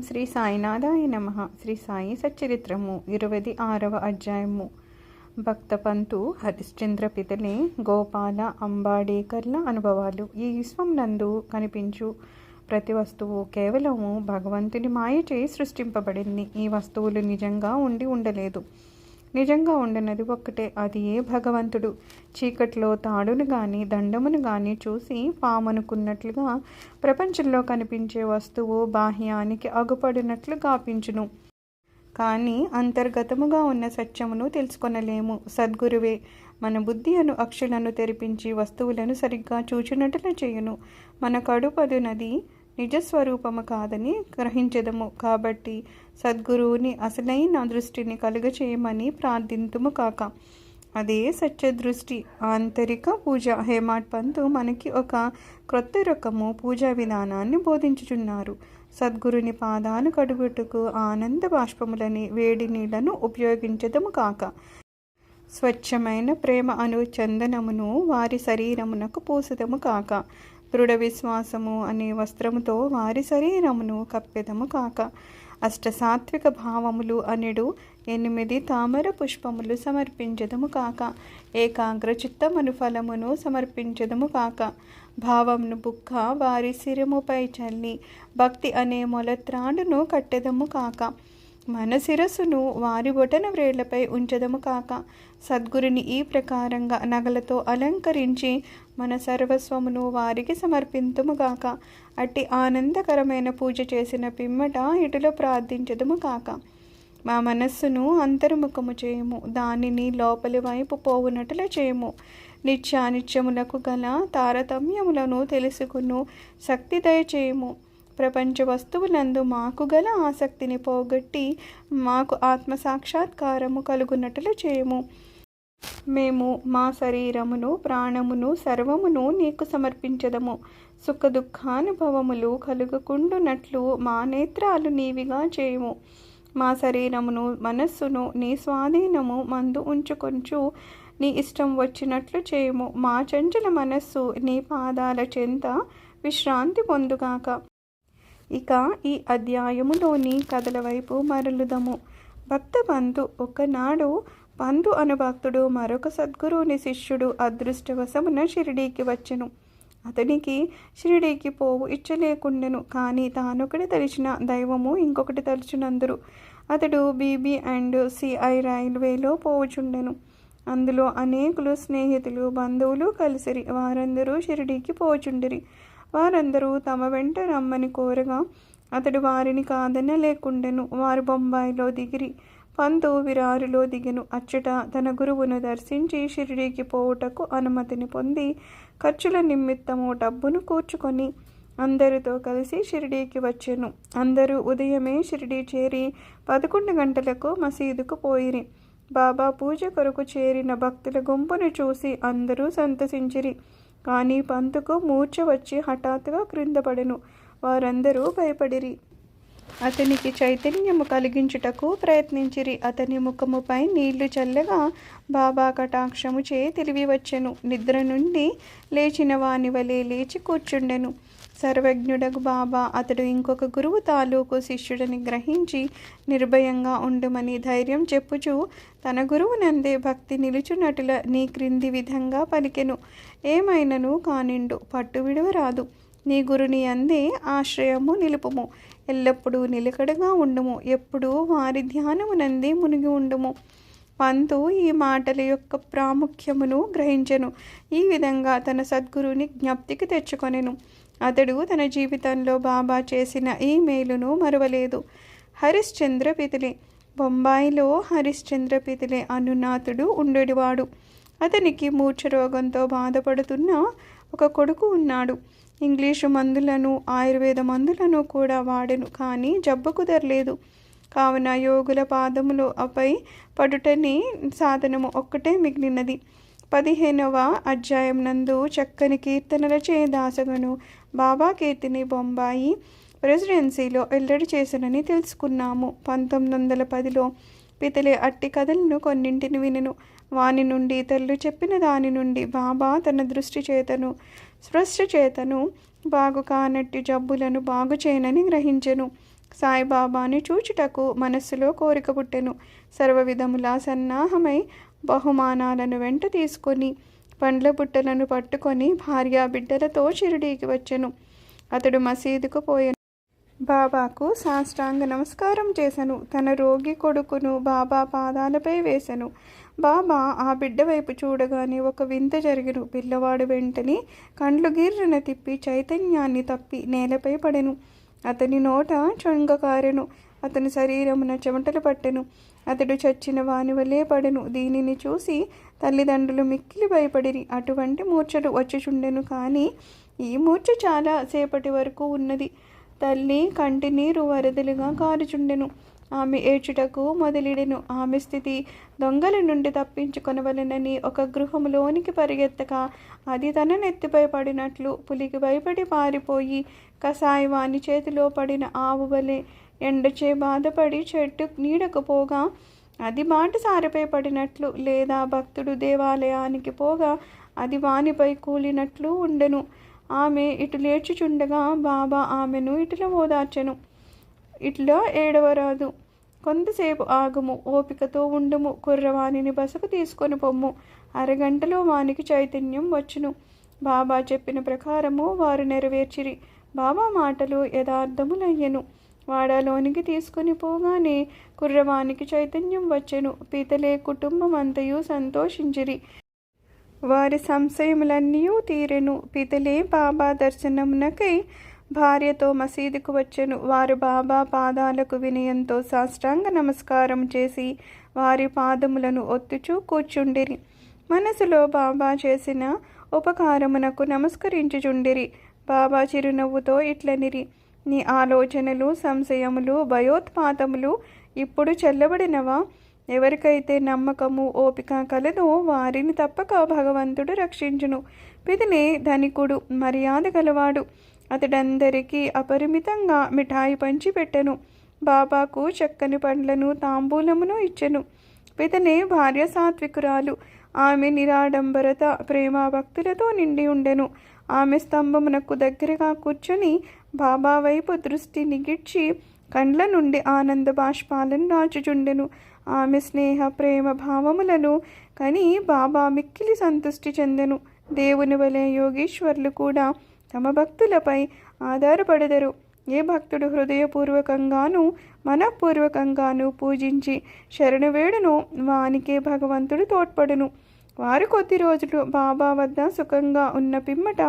శ్రీ సాయినాథాయ నమః. శ్రీ సాయి సచ్చరిత్రము 26వ అధ్యాయము. భక్త పంతు హరిశ్చంద్ర పితలే గోపాల అంబాడేకర్ల అనుభవాలు. ఈ విశ్వం నందు కనిపించు ప్రతి వస్తువు కేవలము భగవంతుని మాయచే సృష్టింపబడింది. ఈ వస్తువులు నిజంగా ఉండలేదు. నిజంగా ఉండనది ఒక్కటే, అది ఏ భగవంతుడు. చీకట్లో తాడును గాని దండమును గాని చూసి పామనుకున్నట్లుగా ప్రపంచంలో కనిపించే వస్తువు బాహ్యానికి అగుపడినట్లు గాపించును. కానీ అంతర్గతముగా ఉన్న సత్యమును తెలుసుకొనలేము. సద్గురువే మన బుద్ధి అను అక్షులను తెరిపించి వస్తువులను సరిగ్గా చూచినట్లు చేయును. మన కడుపదునది నిజస్వరూపము కాదని గ్రహించదము. కాబట్టి సద్గురువుని అసలైన దృష్టిని కలుగచేయమని ప్రార్థింతుము కాక. అదే సత్య దృష్టి. ఆంతరిక పూజ. హేమాడ్ పంతు మనకి ఒక క్రొత్త రకము పూజా విధానాన్ని బోధించుచున్నారు. సద్గురుని పాదాలు కడుగుటకు ఆనంద బాష్పములని వేడి నీళ్లను ఉపయోగించదము కాక. స్వచ్ఛమైన ప్రేమ అను చందనమును వారి శరీరమునకు పూసదము కాక. దృఢ విశ్వాసము అనే వస్త్రముతో వారి శరీరమును కప్పెదము కాక. అష్టసాత్విక భావములు అనెడు 8 తామర పుష్పములు సమర్పించదము కాక. ఏకాగ్ర చిత్తమను ఫలమును సమర్పించదము కాక. భావమును బుక్క వారి శిరముపై చల్లి భక్తి అనే మొలత్రాడును కట్టెదము కాక. మన శిరస్సును వారి బొటన వ్రేళ్లపై ఉంచదము కాక. సద్గురుని ఈ ప్రకారంగా నగలతో అలంకరించి మన సర్వస్వమును వారికి సమర్పింతుము కాక. అట్టి ఆనందకరమైన పూజ చేసిన పిమ్మట ఇటులో ప్రార్థించదము కాక. మా మనస్సును అంతర్ముఖము చేయము, దానిని లోపలి వైపు పోవునట్లు చేయము. నిత్యానిత్యములకు గల తారతమ్యములను తెలుసుకును శక్తి దయచేయము. ప్రపంచ వస్తువులందు మాకు గల ఆసక్తిని పోగొట్టి మాకు ఆత్మసాక్షాత్కారము కలుగునట్లు చేయము. మేము మా శరీరమును ప్రాణమును సర్వమును నీకు సమర్పించదము. సుఖ దుఃఖానుభవములు కలుగకుండునట్లు మా నేత్రాలు నీవిగా చేయము. మా శరీరమును మనస్సును నీ స్వాధీనము మందు ఉంచుకొంచు నీ ఇష్టం వచ్చినట్లు చేయము. మా చంచల మనస్సు నీ పాదాల చెంత విశ్రాంతి పొందుగాక. ఇక ఈ అధ్యాయములోని కథల వైపు మరలుదము. భక్త పంతు. ఒకనాడు పంతు అను భక్తుడు మరొక సద్గురువుని శిష్యుడు అదృష్టవశమున షిరిడీకి వచ్చెను. అతనికి షిరిడీకి పోవు ఇచ్చలేకుండెను. కానీ తానొకటి తలిచిన దైవము ఇంకొకటి తలుచునందురు. అతడు BB&CI రైల్వేలో పోవుచుండెను. అందులో అనేకులు స్నేహితులు బంధువులు కలిసిరి. వారందరూ షిరిడీకి పోచుండిరి. వారందరూ తమ వెంట రమ్మని కోరగా అతడు వారిని కాదనలేకుండెను. వారు బొంబాయిలో దిగిరి. పంతు విరారులో దిగెను. అచ్చట తన గురువును దర్శించి షిరిడీకి పోవుటకు అనుమతిని పొంది ఖర్చుల నిమిత్తము డబ్బును కూర్చుకొని అందరితో కలిసి షిరిడీకి వచ్చెను. అందరూ ఉదయమే షిరిడీ చేరి 11 గంటలకు మసీదుకు పోయిరి. బాబా పూజ కొరకు చేరిన భక్తుల గుంపును చూసి అందరూ సంతసించిరి. కానీ పంతుకు మూర్ఛ వచ్చి హఠాత్తుగా క్రింద పడెను. వారందరూ భయపడిరి. అతనికి చైతన్యము కలిగించుటకు ప్రయత్నించిరి. అతని ముఖముపై నీళ్లు చల్లగా బాబా కటాక్షము చే తెలివి వచ్చెను. నిద్ర నుండి లేచిన వాని వలె లేచి కూర్చుండెను. సర్వజ్ఞుడగు బాబా అతడు ఇంకొక గురువు తాలూకు శిష్యుడని గ్రహించి నిర్భయంగా ఉండుమని ధైర్యం చెప్పుచు తన గురువునందే భక్తి నిలుచున్నట్ల నీ క్రింది విధంగా పలికెను. ఏమైనను కానిండు, పట్టు విడవరాదు. నీ గురుని అందే ఆశ్రయము నిలుపుము. ఎల్లప్పుడూ నిలకడగా ఉండుము. ఎప్పుడూ వారి ధ్యానమునందే మునిగి ఉండుము. పంతు ఈ మాటల యొక్క ప్రాముఖ్యమును గ్రహించెను. ఈ విధంగా తన సద్గురుని జ్ఞప్తికి తెచ్చుకొనెను. అతడు తన జీవితంలో బాబా చేసిన ఈ మేలును మరువలేదు. హరిశ్చంద్ర పితలే. బొంబాయిలో హరిశ్చంద్ర పితలే అనునాథుడు ఉండేవాడు. అతనికి మూర్ఛ రోగంతో బాధపడుతున్న ఒక కొడుకు ఉన్నాడు. ఇంగ్లీషు మందులను ఆయుర్వేద మందులను కూడా వాడెను. కానీ జబ్బు కుదరలేదు. కావున యోగుల పాదములు అపై పడుటని సాధనము ఒక్కటే మిగిలినది. 15వ అధ్యాయం నందు చక్కని కీర్తనలచే దాసగను బాబా కీర్తిని బొంబాయి ప్రెసిడెన్సీలో వెల్లడి చేశానని తెలుసుకున్నాము. 1910లో పితలే అట్టి కథలను కొన్నింటిని వినెను. వాని నుండి ఇతరులు చెప్పిన దాని నుండి బాబా తన దృష్టి చేతను స్పృష్టి చేతను బాగు కానట్టి జబ్బులను బాగు చేయనని గ్రహించెను. సాయిబాబాను చూచుటకు మనస్సులో కోరిక పుట్టెను. సర్వవిధములా సన్నాహమై బహుమానాలను వెంట తీసుకొని పండ్ల బుట్టలను పట్టుకొని భార్యా బిడ్డలతో షిరిడీకి వచ్చెను. అతడు మసీదుకు పోయెను. బాబాకు సాష్టాంగ నమస్కారం చేసెను. తన రోగి కొడుకును బాబా పాదాలపై వేసెను. బాబా ఆ బిడ్డ వైపు చూడగానే ఒక వింత జరిగెను. పిల్లవాడు వెంటనే కండ్లు గిర్రున తిప్పి చైతన్యాన్ని తప్పి నేలపై పడెను. అతని నోట చొంగ కారెను. అతని శరీరమున చెమటలు పట్టెను. అతడు చచ్చిన వాని వలె పడెను. దీనిని చూసి తల్లిదండ్రులు మిక్కిలి భయపడిరి. అటువంటి మూర్ఛలు వచ్చుచుండెను. కానీ ఈ మూర్ఛ చాలా సేపటి వరకు ఉన్నది. తల్లి కంటి నీరు వరదలుగా కారుచుండెను. ఆమె ఏడ్చుటకు మొదలెడెను. ఆమె స్థితి దొంగల నుండి తప్పించుకొనవలెనని ఒక గృహములోనికి పరిగెత్తక అది తన నెత్తిపై పడినట్లు పులికి భయపడి పారిపోయి కసాయివాని చేతిలో పడిన ఆవు వలె ఎండచే బాధపడి చెట్టు నీడకు పోగా అది బాటసారిపై పడినట్లు, లేదా భక్తుడు దేవాలయానికి పోగా అది వానిపై కూలినట్లు ఉండెను. ఆమె ఇటు లేచుచుండగా బాబా ఆమెను ఇటుల ఓదార్చెను. ఇట్లా ఏడవరాదు, కొంతసేపు ఆగుము, ఓపికతో ఉండుము, కుర్రవాణిని బసకు తీసుకొని పొమ్ము, అరగంటలో వానికి చైతన్యం వచ్చును. బాబా చెప్పిన ప్రకారము వారు నెరవేర్చిరి. బాబా మాటలు యథార్థములయ్యెను. వాడాలోనికి తీసుకొని పోగానే కుర్రవానికి చైతన్యం వచ్చెను. పితలే కుటుంబం అంతయు సంతోషించిరి. వారి సంశయములన్నీ తీరెను. పితలే బాబా దర్శనమునకై భార్యతో మసీదుకు వచ్చెను. వారు బాబా పాదాలకు వినయంతో సాష్టాంగ నమస్కారం చేసి వారి పాదములను ఒత్తుచూ కూర్చుండిరి. మనసులో బాబా చేసిన ఉపకారమునకు నమస్కరించుచుండిరి. బాబా చిరునవ్వుతో ఇట్లనిరి, నీ ఆలోచనలు, సంశయములు, భయోత్పాతములు ఇప్పుడు చెల్లబడినవా? ఎవరికైతే నమ్మకము, ఓపిక కలదో వారిని తప్పక భగవంతుడు రక్షించును. పితనే ధనికుడు, మర్యాద గలవాడు. అతడందరికీ అపరిమితంగా మిఠాయి పంచిపెట్టెను. బాబాకు చక్కని పండ్లను తాంబూలమును ఇచ్చెను. పితనే భార్య సాత్వికురాలు. ఆమె నిరాడంబరత, ప్రేమ, భక్తులతో నిండి ఉండెను. ఆమె స్తంభమునకు దగ్గరగా కూర్చొని బాబా వైపు దృష్టి నిగిడ్చి కండ్ల నుండి ఆనంద బాష్పాలను రాచుచుండెను. ఆమె స్నేహ ప్రేమ భావములను కని బాబా మిక్కిలి సంతృష్టి చెందెను. దేవుని వలె యోగీశ్వర్లు కూడా తమ భక్తులపై ఆధారపడెదరు. ఏ భక్తుడు హృదయపూర్వకంగాను మనఃపూర్వకంగాను పూజించి శరణు వేడునో వానికే భగవంతుడు తోడ్పడును. వారు కొద్ది రోజులు బాబా వద్ద సుఖంగా ఉన్న పిమ్మట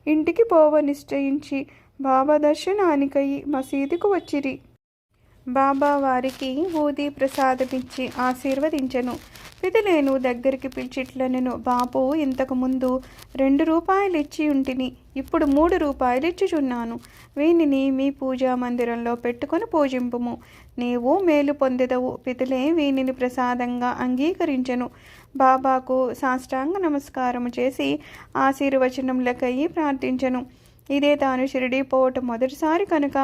ఇంటికి పోవ నిశ్చయించి బాబా దర్శనానికై మసీదుకు వచ్చిరి. బాబా వారికి ఊది ప్రసాదమిచ్చి ఆశీర్వదించెను. పితలేను దగ్గరికి పిలిచిట్లనెను, బాపు, ఇంతకుముందు 2 రూపాయలు ఇచ్చి ఉంటిని, ఇప్పుడు 3 రూపాయలు ఇచ్చుచున్నాను. వీనిని మీ పూజా మందిరంలో పెట్టుకొని పూజింపుము, నీవు మేలు పొందెదవు. పితలే వీనిని ప్రసాదంగా అంగీకరించెను. బాబాకు సాష్టాంగ నమస్కారము చేసి ఆశీర్వచనములకై ప్రార్థించెను. ఇదే తాను షిరిడీ పోవటం మొదటిసారి కనుక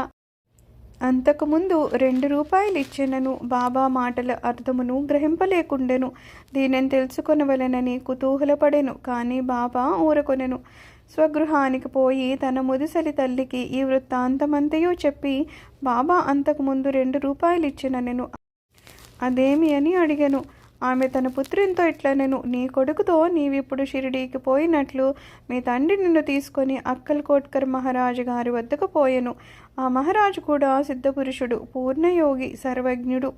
అంతకుముందు 2 రూపాయలు ఇచ్చెనను బాబా మాటల అర్థమును గ్రహింపలేకుండెను. దీనిని తెలుసుకొనవలెనని కుతూహలపడెను. కానీ బాబా ఊరకొనెను. స్వగృహానికి పోయి తన ముదుసలి తల్లికి ఈ వృత్తాంతమంతయు చెప్పి, బాబా అంతకుముందు 2 రూపాయలు ఇచ్చెననెను, అదేమి అని అడిగెను. ఆమె తన పుత్రునితో ఇట్లనెను, నీ కొడుకుతో నీవిప్పుడు షిరిడీకి పోయినట్లు మీ తండ్రి నిన్ను తీసుకొని అక్కల్కోట్కర్ మహారాజు గారి వద్దకు పోయెను. ఆ మహారాజు కూడా సిద్ధపురుషుడు, పూర్ణయోగి, సర్వజ్ఞుడు,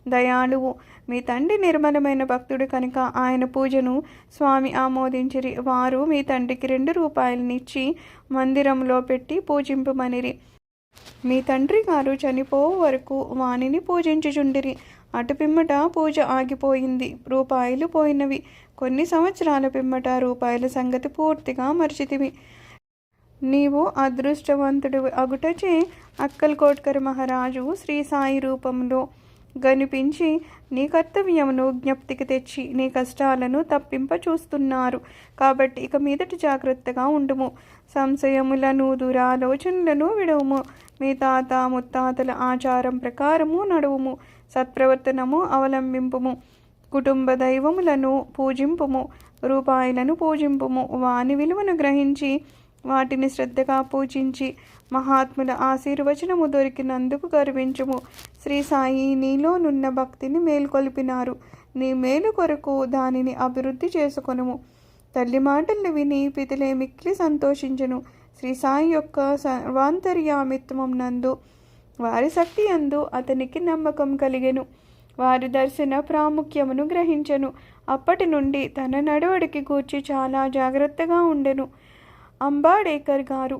దయాళువు. మీ తండ్రి నిర్మలమైన భక్తుడు కనుక ఆయన పూజను స్వామి ఆమోదించిరి. వారు మీ తండ్రికి 2 రూపాయలనిచ్చి మందిరంలో పెట్టి పూజింపమనిరి. మీ తండ్రి గారు చనిపోవు వరకు వానిని పూజించుచుండిరి. అటు పిమ్మట పూజ ఆగిపోయింది. రూపాయలు పోయినవి. కొన్ని సంవత్సరాల పిమ్మట రూపాయల సంగతి పూర్తిగా మర్చితివి. నీవు అదృష్టవంతుడు అగుటచే అక్కల్కోట్కర్ మహారాజు శ్రీ సాయి రూపంలో గనిపించి నీ కర్తవ్యమును జ్ఞప్తికి తెచ్చి నీ కష్టాలను తప్పింప చూస్తున్నారు. కాబట్టి ఇక మీదట జాగ్రత్తగా ఉండుము. సంశయములను, దురాలోచనలను విడవుము. మీ తాత ముత్తాతల ఆచారం ప్రకారము నడువుము. సత్ప్రవర్తనము అవలంబింపుము. కుటుంబ దైవములను పూజింపుము. రూపాయలను పూజింపుము. వాని విలువను గ్రహించి వాటిని శ్రద్ధగా పూజించి మహాత్ముల ఆశీర్వచనము దొరికినందుకు గర్వించుము. శ్రీ సాయి నీలోనున్న భక్తిని మేల్కొల్పినారు. నీ మేలు కొరకు దానిని అభివృద్ధి చేసుకొనుము. తల్లి మాటలు విని పితలే మిక్కిలి సంతోషించెను. శ్రీ సాయి యొక్క సర్వాంతర్యామిత్వం నందు వారి శక్తి యందు అతనికి నమ్మకం కలిగెను. వారి దర్శన ప్రాముఖ్యమును గ్రహించెను. అప్పటి నుండి తన నడవడికి గూర్చి చాలా జాగ్రత్తగా ఉండెను. అంబాడేకర్ గారు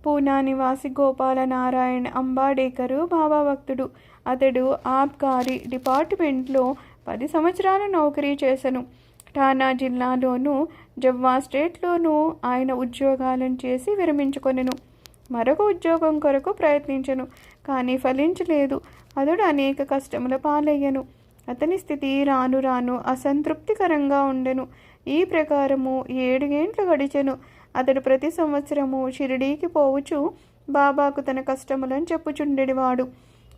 పూనా నివాసి గోపాల నారాయణ అంబాడేకరు బాబా భక్తుడు. అతడు ఆబ్కారీ డిపార్ట్మెంట్లో 10 సంవత్సరాల నౌకరీ చేసెను. ఠానా జిల్లాలోనూ జవ్వా స్టేట్లోనూ ఆయన ఉద్యోగాలను చేసి విరమించుకొనెను. మరొక ఉద్యోగం కొరకు ప్రయత్నించెను, కానీ ఫలించలేదు. అతడు అనేక కష్టముల పాలయ్యను. అతని స్థితి రాను రాను అసంతృప్తికరంగా ఉండెను. ఈ ప్రకారము 7 ఏండ్లు గడిచెను. అతడు ప్రతి సంవత్సరము షిరిడీకి పోవుచు బాబాకు తన కష్టములను చెప్పుచుండెడివాడు.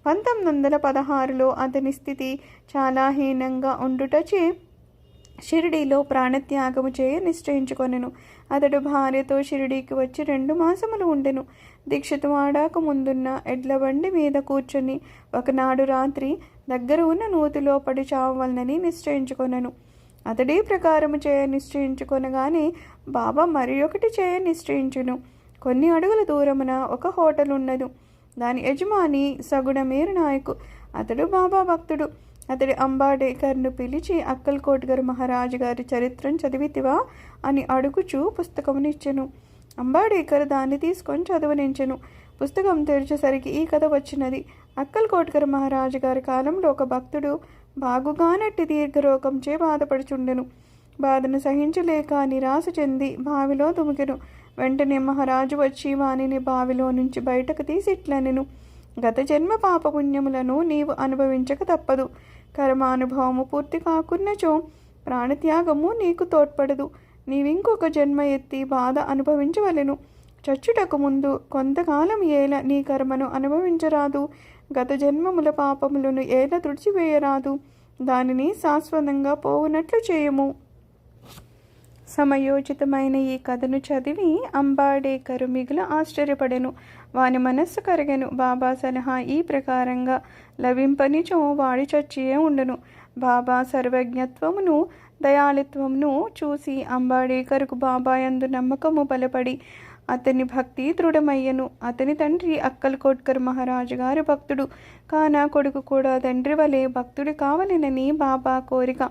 1916లో అతని స్థితి చాలా హీనంగా ఉండుటచే షిరిడీలో ప్రాణత్యాగము చేయ నిశ్చయించుకొనెను. అతడు భార్యతో షిరిడీకి వచ్చి 2 మాసములు ఉండెను. దీక్షితు వాడాక ముందున్న ఎడ్ల బండి మీద కూర్చొని ఒకనాడు రాత్రి దగ్గర ఉన్న నూతిలో పడి చావవలనని నిశ్చయించుకొనెను. అతడి ప్రకారము చేయ నిశ్చయించుకొనగానే బాబా మరి ఒకటి చేయ నిశ్చయించును. కొన్ని అడుగుల దూరమున ఒక హోటల్ ఉన్నదు. దాని యజమాని సగుణ మీర్ నాయకు. అతడు బాబా భక్తుడు. అతడి అంబాడేకర్ను పిలిచి అక్కల్కోట్ గారు మహారాజు గారి చరిత్రను చదివితివా అని అడుగుచూ పుస్తకమునిచ్చెను. అంబాడేకర్ దాన్ని తీసుకొని చదవనించెను. పుస్తకం తెరిచేసరికి ఈ కథ వచ్చినది. అక్కల్కోట్ గారు మహారాజు గారి కాలంలో ఒక భక్తుడు బాగుగానట్టి దీర్ఘరోగంచే బాధపడుచుండెను. బాధను సహించలేక నిరాశ చెంది బావిలో దుమికెను. వెంటనే మహారాజు వచ్చి వానిని బావిలో నుంచి బయటకు తీసి ఇట్లనెను, గత జన్మ పాపపుణ్యములను నీవు అనుభవించక తప్పదు. కర్మానుభవము పూర్తి కాకున్నచో ప్రాణత్యాగము నీకు తోడ్పడదు. నీవింకొక జన్మ ఎత్తి బాధ అనుభవించవలెను. చచ్చుటకు ముందు కొంతకాలం ఏల నీ కర్మను అనుభవించరాదు. గత జన్మముల పాపములను ఏల తుడిచివేయరాదు. దానిని శాశ్వతంగా పోవునట్లు చేయము. సమయోచితమైన ఈ కథను చదివి అంబాడేకరు మిగుల ఆశ్చర్యపడెను. వాని మనస్సు కరిగెను. బాబా సలహా ఈ ప్రకారంగా లభింపనిచో వాడి చచ్చియే ఉండును. బాబా సర్వజ్ఞత్వమును దయాళిత్వమును చూసి అంబాడేకరుకు బాబా యందు నమ్మకము బలపడి అతని భక్తి దృఢమయ్యను. అతని తండ్రి అక్కల్కోట్కర్ మహారాజు గారి భక్తుడు. కాన కొడుకు కూడా తండ్రి వలె భక్తుడు కావలెనని బాబా కోరిక.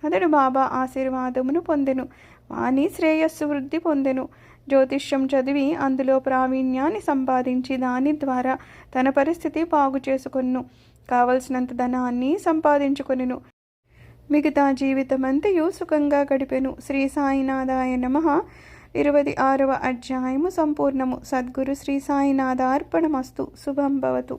అతడు బాబా ఆశీర్వాదమును పొందెను. వాని శ్రేయస్సు వృద్ధి పొందెను. జ్యోతిష్యం చదివి అందులో ప్రావీణ్యాన్ని సంపాదించి దాని ద్వారా తన పరిస్థితి బాగు చేసుకొను. కావలసినంత ధనాన్ని సంపాదించుకొనెను. మిగతా జీవితమంతయు సుఖంగా గడిపెను. శ్రీ సాయినాథాయ నమః. 26వ అధ్యాయము సంపూర్ణము. సద్గురు శ్రీ సాయినాథ అర్పణమస్తు. శుభం భవతు.